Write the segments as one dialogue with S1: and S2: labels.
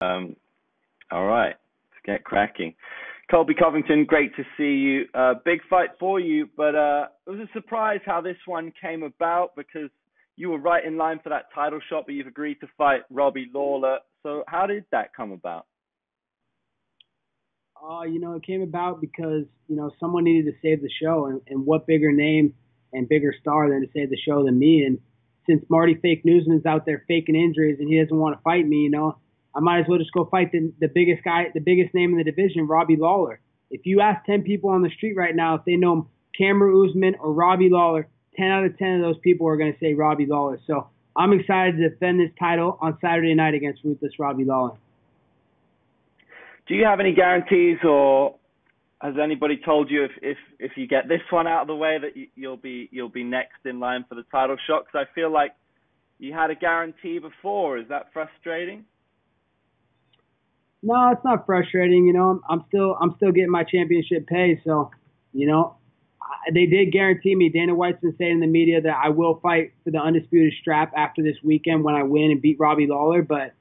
S1: All right, let's get cracking. Colby Covington, great to see you. Big fight for you, but it was a surprise how this one came about because you were right in line for that title shot, but you've agreed to fight Robbie Lawler. So how did that come about?
S2: It came about because, someone needed to save the show, and what bigger name and bigger star than to save the show than me. And since Marty Fake Newsman's out there faking injuries and he doesn't want to fight me, I might as well just go fight the biggest guy, the biggest name in the division, Robbie Lawler. If you ask 10 people on the street right now if they know Cameron Usman or Robbie Lawler, 10 out of 10 of those people are going to say Robbie Lawler. So I'm excited to defend this title on Saturday night against ruthless Robbie Lawler.
S1: Do you have any guarantees, or has anybody told you if you get this one out of the way that you'll be next in line for the title shot? Because I feel like you had a guarantee before. Is that frustrating?
S2: No, it's not frustrating. I'm still getting my championship pay. So, they did guarantee me. Dana White's been saying in the media that I will fight for the undisputed strap after this weekend when I win and beat Robbie Lawler. But,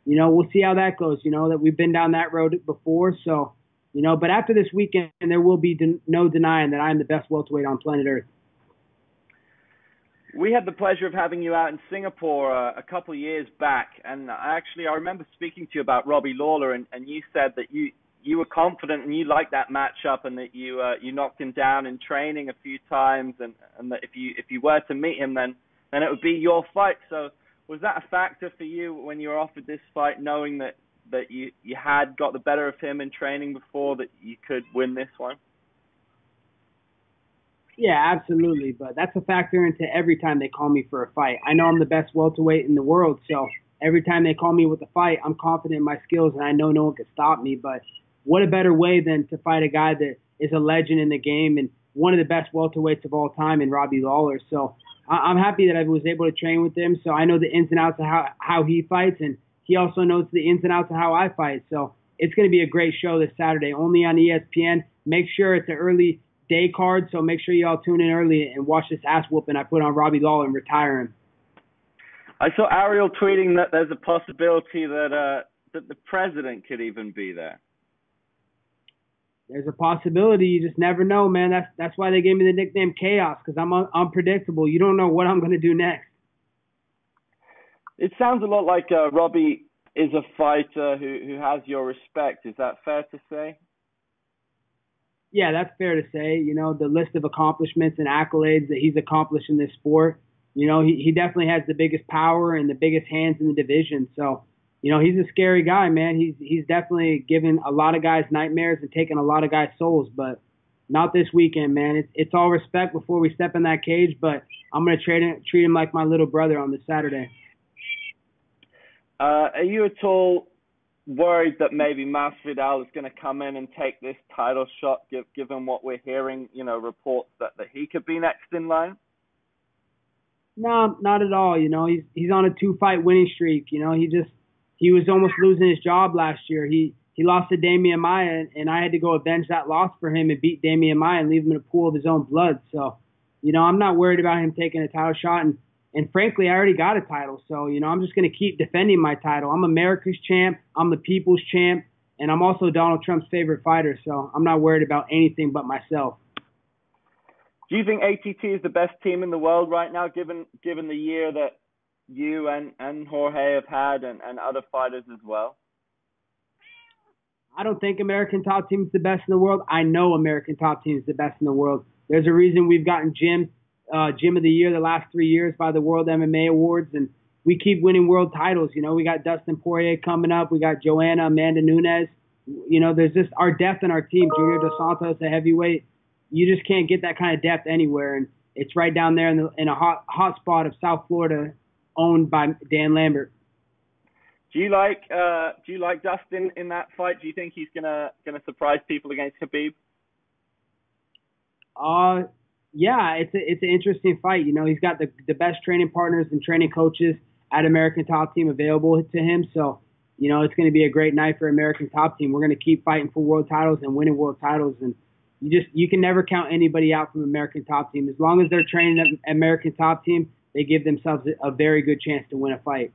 S2: we'll see how that goes. That we've been down that road before. So, but after this weekend, there will be no denying that I'm the best welterweight on planet Earth.
S1: We had the pleasure of having you out in Singapore a couple of years back, and I remember speaking to you about Robbie Lawler, and you said that you were confident and you liked that matchup, and that you knocked him down in training a few times, and that if you were to meet him, then it would be your fight. So was that a factor for you when you were offered this fight, knowing that you had got the better of him in training before, that you could win this one?
S2: Yeah, absolutely. But that's a factor into every time they call me for a fight. I know I'm the best welterweight in the world, so every time they call me with a fight, I'm confident in my skills, and I know no one can stop me. But what a better way than to fight a guy that is a legend in the game and one of the best welterweights of all time in Robbie Lawler. So I'm happy that I was able to train with him, so I know the ins and outs of how he fights, and he also knows the ins and outs of how I fight. So it's going to be a great show this Saturday, only on ESPN. Make sure it's an early day card, so make sure you all tune in early and watch this ass whooping I put on Robbie Lawler and retire him.
S1: I saw Ariel tweeting that there's a possibility that the president could even be there.
S2: There's a possibility. You just never know, man. That's why they gave me the nickname Chaos, because I'm unpredictable. You don't know what I'm going to do next.
S1: It sounds a lot like Robbie is a fighter who has your respect. Is that fair to say?
S2: Yeah, that's fair to say. The list of accomplishments and accolades that he's accomplished in this sport, he definitely has the biggest power and the biggest hands in the division. So, he's a scary guy, man. He's definitely given a lot of guys nightmares and taken a lot of guys' souls, but not this weekend, man. It's all respect before we step in that cage, but I'm going to treat him like my little brother on this Saturday.
S1: Are you at all worried that maybe Masvidal is going to come in and take this title shot, given what we're hearing, reports that he could be next in line?
S2: No, not at all. He's on a 2-fight winning streak. He was almost losing his job last year. He lost to Damian Maia, and I had to go avenge that loss for him and beat Damian Maia and leave him in a pool of his own blood. So, I'm not worried about him taking a title shot. And frankly, I already got a title. So, I'm just going to keep defending my title. I'm America's champ. I'm the people's champ. And I'm also Donald Trump's favorite fighter. So I'm not worried about anything but myself.
S1: Do you think ATT is the best team in the world right now, given the year that you and Jorge have had and other fighters as well?
S2: I don't think American Top Team is the best in the world. I know American Top Team is the best in the world. There's a reason we've gotten Gym of the Year the last 3 years by the World MMA Awards, and we keep winning world titles. We got Dustin Poirier coming up. We got Joanna, Amanda Nunes. There's just our depth in our team. Junior Dos Santos, a heavyweight. You just can't get that kind of depth anywhere, and it's right down there in a hot spot of South Florida, owned by Dan Lambert.
S1: Do you like Dustin in that fight? Do you think he's gonna surprise people against Khabib?
S2: Yeah, it's an interesting fight. He's got the best training partners and training coaches at American Top Team available to him. So, it's going to be a great night for American Top Team. We're going to keep fighting for world titles and winning world titles. And you can never count anybody out from American Top Team. As long as they're training at American Top Team, they give themselves a very good chance to win a fight.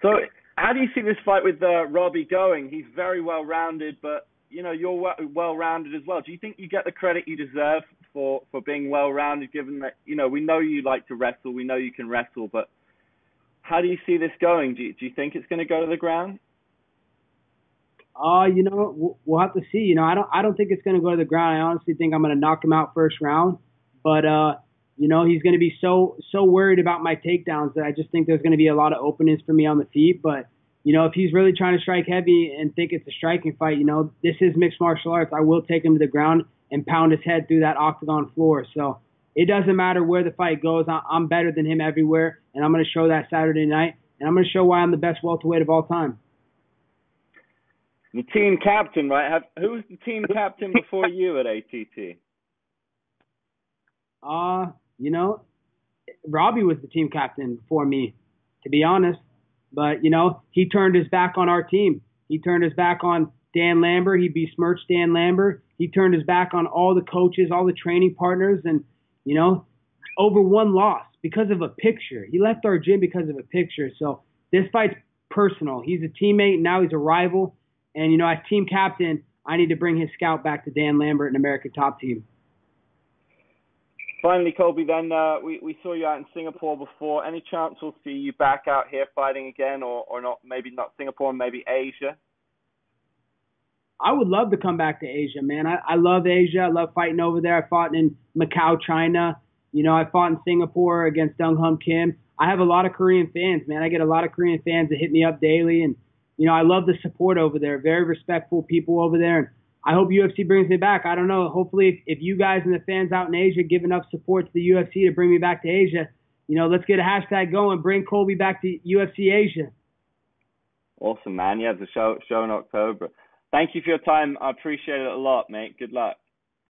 S1: So How do you see this fight with Robbie going? He's very well rounded, but you're well rounded as well. Do you think you get the credit you deserve for being well rounded? Given that we know you like to wrestle, we know you can wrestle, but how do you see this going? Do you think it's going to go to the ground?
S2: We'll have to see. I don't think it's going to go to the ground. I honestly think I'm going to knock him out first round, but he's going to be so worried about my takedowns that I just think there's going to be a lot of openings for me on the feet. But, if he's really trying to strike heavy and think it's a striking fight, this is mixed martial arts. I will take him to the ground and pound his head through that octagon floor. So it doesn't matter where the fight goes. I'm better than him everywhere, and I'm going to show that Saturday night, and I'm going to show why I'm the best welterweight of all time.
S1: The team captain, right? Who was the team captain before you at ATT?
S2: Robbie was the team captain before me, to be honest. But, he turned his back on our team. He turned his back on Dan Lambert. He besmirched Dan Lambert. He turned his back on all the coaches, all the training partners, and, over one loss because of a picture. He left our gym because of a picture. So this fight's personal. He's a teammate, and now he's a rival. And, as team captain, I need to bring his scout back to Dan Lambert and American Top Team.
S1: Finally, Colby, then we saw you out in Singapore before. Any chance we'll see you back out here fighting again, or not? Maybe not Singapore, maybe Asia?
S2: I would love to come back to Asia, man. I love Asia. I love fighting over there. I fought in Macau, China. I fought in Singapore against Dong Hum Kim. I have a lot of Korean fans, man. I get a lot of Korean fans that hit me up daily, and I love the support over there. Very respectful people over there. And I hope UFC brings me back. I don't know. Hopefully, if you guys and the fans out in Asia give enough support to the UFC to bring me back to Asia, let's get a hashtag going. Bring Colby back to UFC Asia.
S1: Awesome, man. Yeah, the show in October. Thank you for your time. I appreciate it a lot, mate. Good luck.